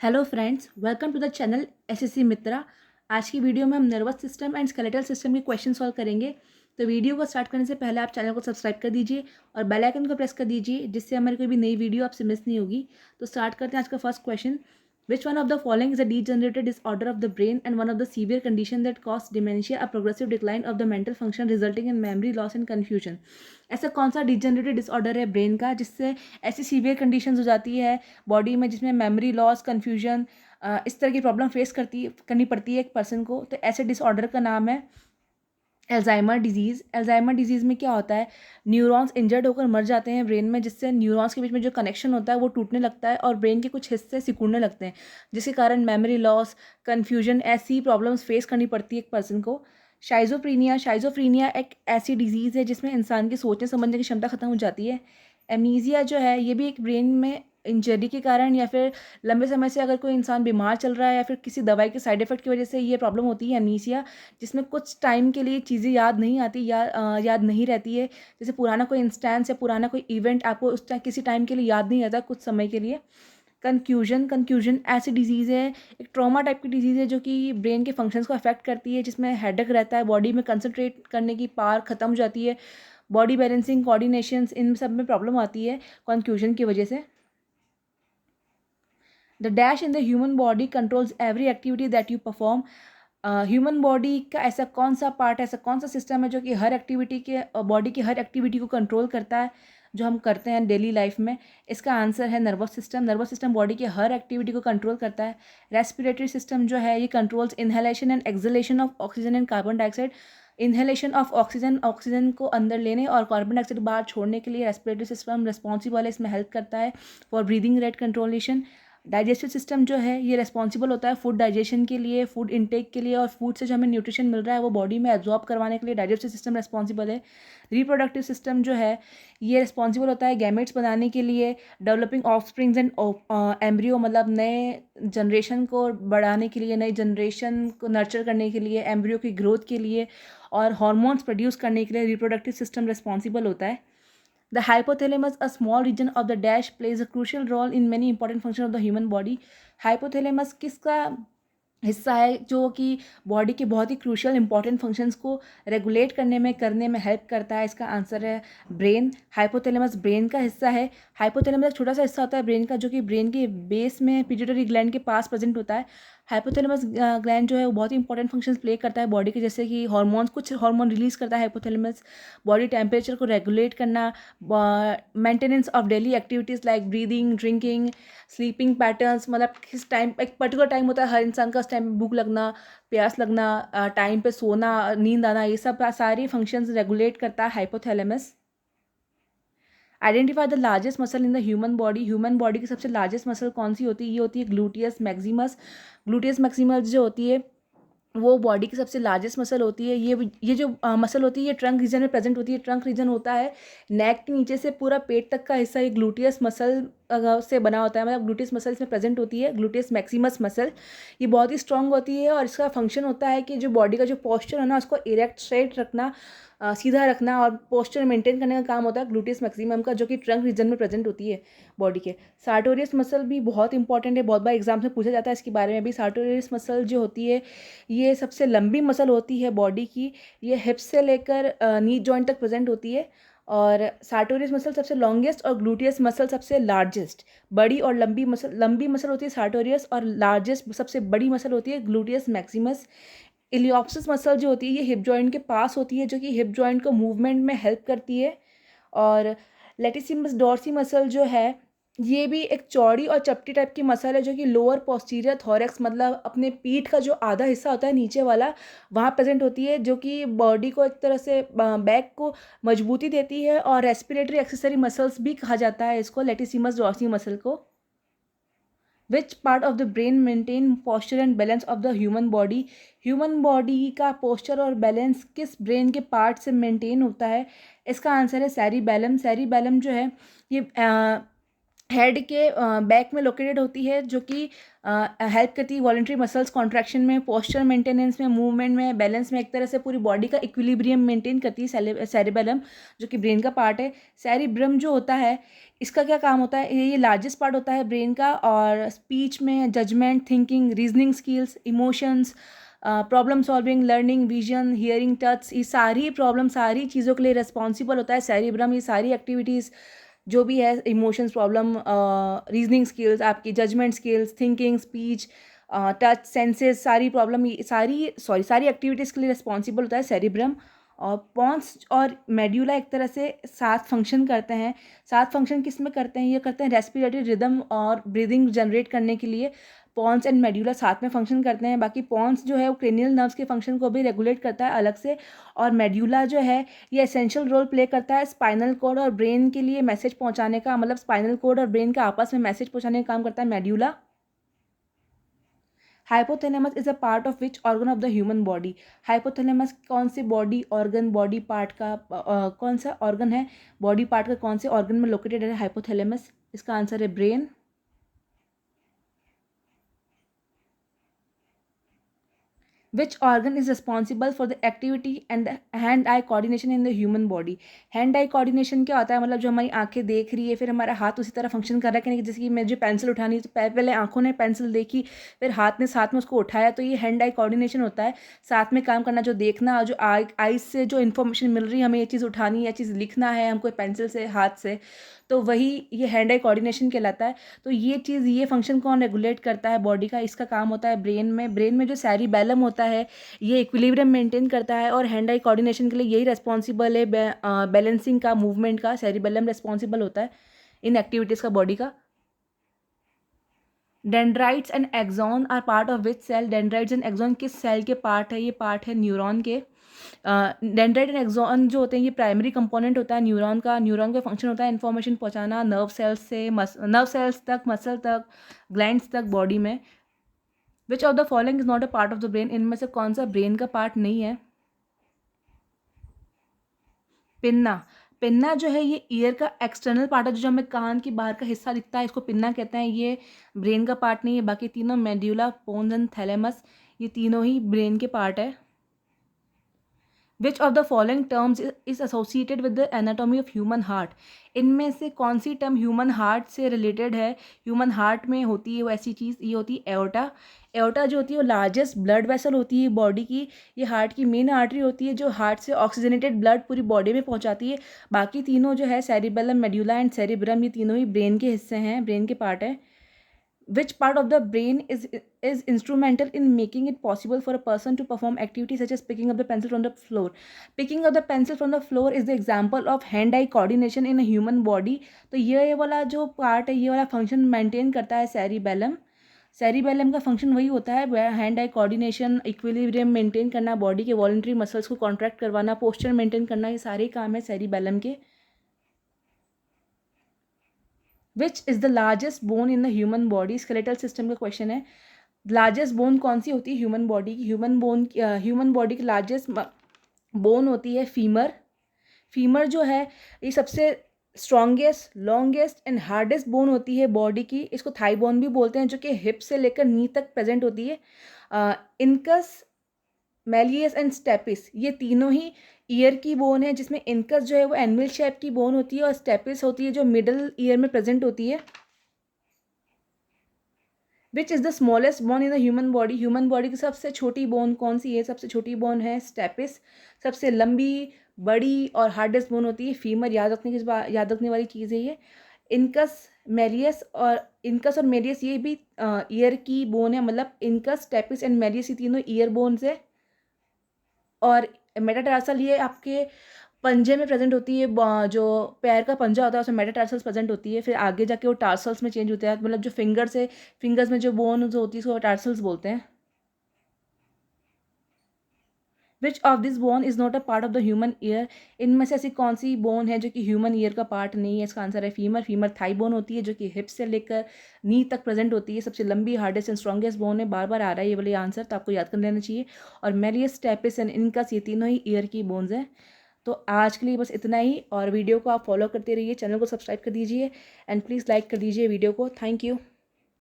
Hello friends, welcome to the channel SSC Mitra. आज की video में हम nervous system and skeletal system के क्वेश्चन सॉल्व करेंगे। तो वीडियो को स्टार्ट करने से पहले आप चैनल को सब्सक्राइब कर दीजिए और बेल आइकन को प्रेस कर दीजिए, जिससे हमारी कोई भी नई वीडियो आपसे मिस नहीं होगी। तो स्टार्ट करते हैं आज का first question. Which one of the following is a degenerated disorder of the brain and one of the severe condition that cause dementia, a progressive decline of the mental function resulting in memory loss and confusion? ऐसा कौन सा degenerated disorder है brain का जिससे ऐसी severe conditions हो जाती है बॉडी में, जिसमें मेमोरी लॉस, कन्फ्यूजन, इस तरह की प्रॉब्लम फेस करनी पड़ती है एक पर्सन को? तो ऐसे डिसऑर्डर का नाम है एल्जाइमर डिजीज़। एल्जाइमर डिजीज़ में क्या होता है, न्यूरॉन्स इंजर्ड होकर मर जाते हैं ब्रेन में, जिससे न्यूरॉन्स के बीच में जो कनेक्शन होता है वो टूटने लगता है और ब्रेन के कुछ हिस्से सिकुड़ने लगते हैं, जिसके कारण मेमोरी लॉस, कन्फ्यूजन, ऐसी प्रॉब्लम्स फेस करनी पड़ती है एक पर्सन को। शाइजोफ्रीनिया एक ऐसी डिजीज़ है जिसमें इंसान की सोचने समझने की क्षमता ख़त्म हो जाती है। एमनीजिया जो है ये भी एक ब्रेन में इंजरी के कारण या फिर लंबे समय से अगर कोई इंसान बीमार चल रहा है या फिर किसी दवाई के साइड इफ़ेक्ट की वजह से ये प्रॉब्लम होती है एमनीसिया, जिसमें कुछ टाइम के लिए चीज़ें याद नहीं आती या याद नहीं रहती है। जैसे पुराना कोई इंस्टेंस या पुराना कोई इवेंट आपको उस टाइम किसी टाइम के लिए याद नहीं रहता कुछ समय के लिए। कंफ्यूजन ऐसी डिजीज़ है, एक ट्रॉमा टाइप की डिजीज़ है जो कि ब्रेन के फंक्शंस को अफेक्ट करती है, जिसमें हेडेक रहता है, बॉडी में कंसंट्रेट करने की पावर ख़त्म हो जाती है, बॉडी बैलेंसिंग, कोऑर्डिनेशंस, इन सब में प्रॉब्लम आती है कंफ्यूजन की वजह से। The dash in the human body controls every activity that you perform. Human body का ऐसा कौन सा पार्ट, ऐसा कौन सा सिस्टम है जो कि हर एक्टिविटी के बॉडी की हर एक्टिविटी को कंट्रोल करता है जो हम करते हैं डेली लाइफ में? इसका आंसर है nervous system. Nervous system body की हर एक्टिविटी को कंट्रोल करता है। रेस्पिरेटरी सिस्टम जो है ये controls inhalation and exhalation of oxygen and carbon dioxide. Inhalation of oxygen, oxygen को अंदर लेने और कार्बन डाइऑक्साइड बाहर छोड़ने के लिए रेस्पिरेटरी सिस्टम रिस्पॉन्सिबल है, इसमें हेल्प करता है for breathing rate controlation. Digestive system जो है ये रिस्पॉन्सिबल होता है फूड डाइजेशन के लिए, फूड इनटेक के लिए, और फूड से जो हमें न्यूट्रिशन मिल रहा है वो बॉडी में एब्जॉर्ब करवाने के लिए डाइजेस्टिव सिस्टम रिस्पॉन्सिबल है। रिप्रोडक्टिव सिस्टम जो है ये रिस्पॉन्सिबल होता है गैमेट्स बनाने के लिए, developing of springs and embryo, मतलब नए जनरेशन को बढ़ाने के लिए, नई जनरेशन को नर्चर करने के लिए, एम्ब्रियो की ग्रोथ के लिए और हार्मोन्स प्रोड्यूस करने के लिए रिप्रोडक्टिव सिस्टम रिस्पॉन्सिबल होता है। The hypothalamus, a small region of the dash, plays a crucial role in many important functions of the human body. Hypothalamus किसका हिस्सा है जो कि बॉडी के बहुत ही क्रूशियल इंपॉर्टेंट फंक्शंस को रेगुलेट करने में हेल्प करता है? इसका आंसर है ब्रेन। हाइपोथैलेमस ब्रेन का हिस्सा है। हाइपोथैलेमस एक छोटा सा हिस्सा होता है ब्रेन का जो कि ब्रेन के बेस में पिट्यूटरी ग्लैंड के पास प्रेजेंट होता है। हाइपोथैलेमस ग्लैंड जो है वो बहुत ही इंपॉर्टेंट फंक्शंस प्ले करता है बॉडी के, जैसे कि हार्मोन्स, कुछ हार्मोन रिलीज करता है हाइपोथैलेमस, बॉडी टेम्परेचर को रेगुलेट करना, maintenance of daily activities like breathing, drinking, sleeping patterns, मतलब किस टाइम, एक पर्टिकुलर टाइम होता है हर इंसान का, उस टाइम भूख लगना, प्यास लगना, टाइम पे सोना, नींद आना, ये सब सारी फंक्शंस रेगुलेट करता है hypothalamus. Identify the largest muscle in the human body. Human body की सबसे लार्जेस्ट मसल कौन सी होती है? ये होती है ग्लूटियस मैक्सिमस। ग्लूटियस मैक्सिमस जो होती है वो बॉडी की सबसे लार्जेस्ट मसल होती है। ये जो मसल होती है ये ट्रंक रीजन में प्रेजेंट होती है। ट्रंक रीजन होता है नेक के नीचे से पूरा पेट तक का हिस्सा, ये ग्लूटियस मसल से बना होता है, मतलब ग्लूटियस मसल इसमें प्रेजेंट होती है, ग्लूटियस मैक्सिमस मसल। ये बहुत ही स्ट्रांग होती है और इसका फंक्शन होता है कि जो बॉडी का जो पोस्चर है ना उसको इरेक्ट स्ट्रेट रखना, सीधा रखना, और पोस्चर मेंटेन करने का काम होता है ग्लूटियस मैक्सिमम का, जो कि ट्रंक रीजन में प्रेजेंट होती है बॉडी के। सार्टोरियस मसल भी बहुत इंपॉर्टेंट है, बहुत बार एग्जाम में पूछा जाता है इसके बारे में भी। सार्टोरियस मसल जो होती है ये सबसे लंबी मसल होती है बॉडी की। ये हिप्स से लेकर नी जॉइंट तक प्रेजेंट होती है, और सार्टोरियस मसल सबसे लॉन्गेस्ट और ग्लूटियस मसल सबसे लार्जेस्ट। बड़ी और लंबी मसल होती है सार्टोरियस, और लार्जेस्ट सबसे बड़ी मसल होती है ग्लूटियस मैक्सिमस। इलियोप्सिस मसल जो होती है ये हिप जॉइंट के पास होती है, जो कि हिप जॉइंट को मूवमेंट में हेल्प करती है। और लेटिसिमस डॉर्सी मसल जो है ये भी एक चौड़ी और चपटी टाइप की मसल है, जो कि लोअर पोस्टीरियर थोरैक्स, मतलब अपने पीठ का जो आधा हिस्सा होता है नीचे वाला, वहाँ प्रेजेंट होती है, जो कि बॉडी को एक तरह से बैक को मजबूती देती है। और रेस्पिरेटरी एक्सेसरी मसल्स भी कहा जाता है इसको, लेटिसिमस डॉर्सी मसल को। Which part of the brain maintain posture and balance of the human body? Human body का पोस्चर और बैलेंस किस ब्रेन के पार्ट से मेंटेन होता है? इसका आंसर है सेरिबैलम। सेरिबैलम जो है ये हेड के बैक में लोकेटेड होती है, जो कि हेल्प करती है वॉलंटरी मसल्स कॉन्ट्रैक्शन में, पोस्चर मेंटेनेंस में, मूवमेंट में, बैलेंस में, एक तरह से पूरी बॉडी का इक्विलिब्रियम मेंटेन करती है सेरिबेलम, जो कि ब्रेन का पार्ट है। सेरिब्रम जो होता है, इसका क्या काम होता है, ये लार्जेस्ट पार्ट होता है ब्रेन का, और स्पीच में, judgment, thinking, reasoning skills, emotions, problem solving, learning, vision, hearing, touch, ये सारी प्रॉब्लम, सारी चीज़ों के लिए रिस्पॉन्सिबल होता है सेरिब्रम। ये सारी एक्टिविटीज़ जो भी है, इमोशंस, प्रॉब्लम, रीजनिंग स्किल्स, आपकी judgment skills, thinking, speech, touch, senses, सारी प्रॉब्लम, सारी एक्टिविटीज़ के लिए रिस्पॉन्सिबल होता है सेरिब्रम। और पॉन्स और मेड्यूला एक तरह से साथ फंक्शन करते हैं। साथ फंक्शन किस में करते हैं, ये करते हैं रेस्पिरेटरी रिदम और ब्रीदिंग जनरेट करने के लिए पॉन्स एंड मेड्यूला साथ में फंक्शन करते हैं। बाकी पॉन्स जो है वो क्रेनियल नर्व्स के फंक्शन को भी रेगुलेट करता है अलग से, और मेड्यूला जो है ये एसेंशियल रोल प्ले करता है स्पाइनल कोड और ब्रेन के लिए मैसेज पहुंचाने का, मतलब स्पाइनल कोड और ब्रेन का आपस में मैसेज पहुंचाने का काम करता है medulla. Hypothalamus is a part of which organ of the human body. Hypothalamus कौन से बॉडी ऑर्गन, बॉडी पार्ट का कौन सा ऑर्गन है, बॉडी पार्ट का कौन से ऑर्गन में लोकेटेड है हाइपोथैलेमस? इसका आंसर है brain. Which organ is responsible for the activity and the hand-eye coordination in the human body? Hand-eye coordination क्या होता है, मतलब जो हमारी आंखें देख रही है, फिर हमारा हाथ उसी तरह फंक्शन कर रहा है कि नहीं, जैसे कि मैं जो पेंसिल उठानी है तो पहले आंखों ने पेंसिल देखी, फिर हाथ ने साथ में उसको उठाया, तो ये हैंड आई कोऑर्डिनेशन होता है, साथ में काम करना, जो देखना, जो आईज से जो इन्फॉर्मेशन मिल रही है, हमें ये चीज़ उठानी है, ये चीज़ लिखना है हमको पेंसिल से, हाथ से, तो वही ये हैंड आई कोऑर्डिनेशन कहलाता है। तो ये चीज़, ये फंक्शन कौन रेगुलेट करता है बॉडी का, इसका काम होता है ब्रेन में। ब्रेन में जो सेरिबेलम होता है ये इक्विलिब्रियम मेंटेन करता है, और हैंड आई कोऑर्डिनेशन के लिए यही रेस्पॉन्सिबल है, बैलेंसिंग का, मूवमेंट का, सेरिबेलम रेस्पॉन्सिबल होता है इन एक्टिविटीज़ का बॉडी का। Dendrites and axon are part of which cell? Dendrites and axon किस सेल के पार्ट है? ये पार्ट है न्यूरॉन के। डेंड्राइट एंड एक्सॉन जो होते हैं ये प्राइमरी कंपोनेंट होता है न्यूरॉन का। न्यूरॉन का फंक्शन होता है इन्फॉर्मेशन पहुंचाना नर्व सेल्स से नर्व सेल्स तक, मसल तक, ग्लैंड्स तक बॉडी में। Which of the following is not a part of the brain? इनमें से कौन सा ब्रेन का पार्ट नहीं है? पिन्ना। पिन्ना जो है ये ईयर का एक्सटर्नल पार्ट है, जो हमें कान की बाहर का हिस्सा दिखता है, इसको पिन्ना कहते हैं। ये ब्रेन का पार्ट नहीं है। बाकी तीनों मेड्यूला, पोन्स एंड थैलेमस, ये तीनों ही ब्रेन के पार्ट है। Which of the following terms is associated with the anatomy of human heart? इनमें से कौन सी टर्म ह्यूमन हार्ट से रिलेटेड है? ह्यूमन हार्ट में होती है वो ऐसी चीज़, ये होती है एओर्टा। एओर्टा जो होती है वो लार्जेस्ट ब्लड वेसल होती है बॉडी की। ये हार्ट की मेन आर्टरी होती है जो हार्ट से ऑक्सीजनेटेड ब्लड पूरी बॉडी में पहुंचाती है। बाकी तीनों जो है सेरिबेलम, मेड्यूला एंड सेरिब्रम, ये तीनों ही ब्रेन के हिस्से हैं, ब्रेन के पार्ट है। Which part of the brain is instrumental in making it possible for a person to perform activities such as picking up the pencil from the floor? Picking up the pencil from the floor is the example of hand-eye coordination in a human body. तो ये वाला जो part है, ये वाला function maintain करता है cerebellum. Cerebellum का फंक्शन वही होता है, hand eye coordination, equilibrium maintain करना, बॉडी के वॉलंटरी मसल्स को कॉन्ट्रैक्ट करवाना, पोस्चर मेंटेन करना, ये सारे काम है सेरिबेलम के। Which is the largest bone in the human body? Skeletal system का क्वेश्चन है। लार्जेस्ट बोन कौन सी होती है ह्यूमन बॉडी की? ह्यूमन बॉडी की लार्जेस्ट बोन होती है फीमर। फीमर जो है ये सबसे strongest, longest and hardest bone होती है बॉडी की। इसको थाई बोन भी बोलते हैं, जो कि हिप से लेकर नी तक प्रेजेंट होती है। इनकस, मेलियस एंड स्टेपिस, ये तीनों ही ईयर की बोन है, जिसमें इनकस जो है वो एनविल शेप की बोन होती है, और स्टेपिस होती है जो मिडल ईयर में प्रेजेंट होती है। Which is the smallest bone in the human body? Human body की सबसे छोटी बोन कौन सी है? सबसे छोटी बोन है स्टेपिस। सबसे लंबी, बड़ी और हार्डेस्ट बोन होती है फीमर। याद रखने वाली चीज़ है ये। इनकस, मेलियस और मेलियस ये भी ईयर की बोन है, मतलब इनकस, स्टेपिस एंड मेलियस ये तीनों ईयर बोन्स है। और मेटाटार्सल ये आपके पंजे में प्रेजेंट होती है, जो पैर का पंजा होता है उसमें मेटाटार्सल्स प्रेजेंट होती है, फिर आगे जाके वो टार्सल्स में चेंज होते हैं, मतलब जो फिंगर्स में जो बोन जो होती है उसको टार्सल्स बोलते हैं। Which of this bone is not a part of the human ear? इनमें से ऐसी कौन सी बोन है जो कि ह्यूमन ईयर का पार्ट नहीं है? इसका आंसर है फीमर। फीमर थाई बोन होती है, जो कि हिप से लेकर नी तक प्रेजेंट होती है, सबसे लंबी, हार्डेस्ट एंड स्ट्रॉन्गेस्ट बोन है। बार बार आ रहा है ये वाले आंसर, तो आपको याद कर लेना चाहिए। और मेलियस, स्टेपिस एंड इनकस, ये तीनों ही ईयर की बोन्स हैं। तो आज के लिए बस इतना ही, और वीडियो को आप फॉलो करते रहिए, चैनल को सब्सक्राइब कर दीजिए एंड प्लीज़ लाइक कर दीजिए वीडियो को। Thank you.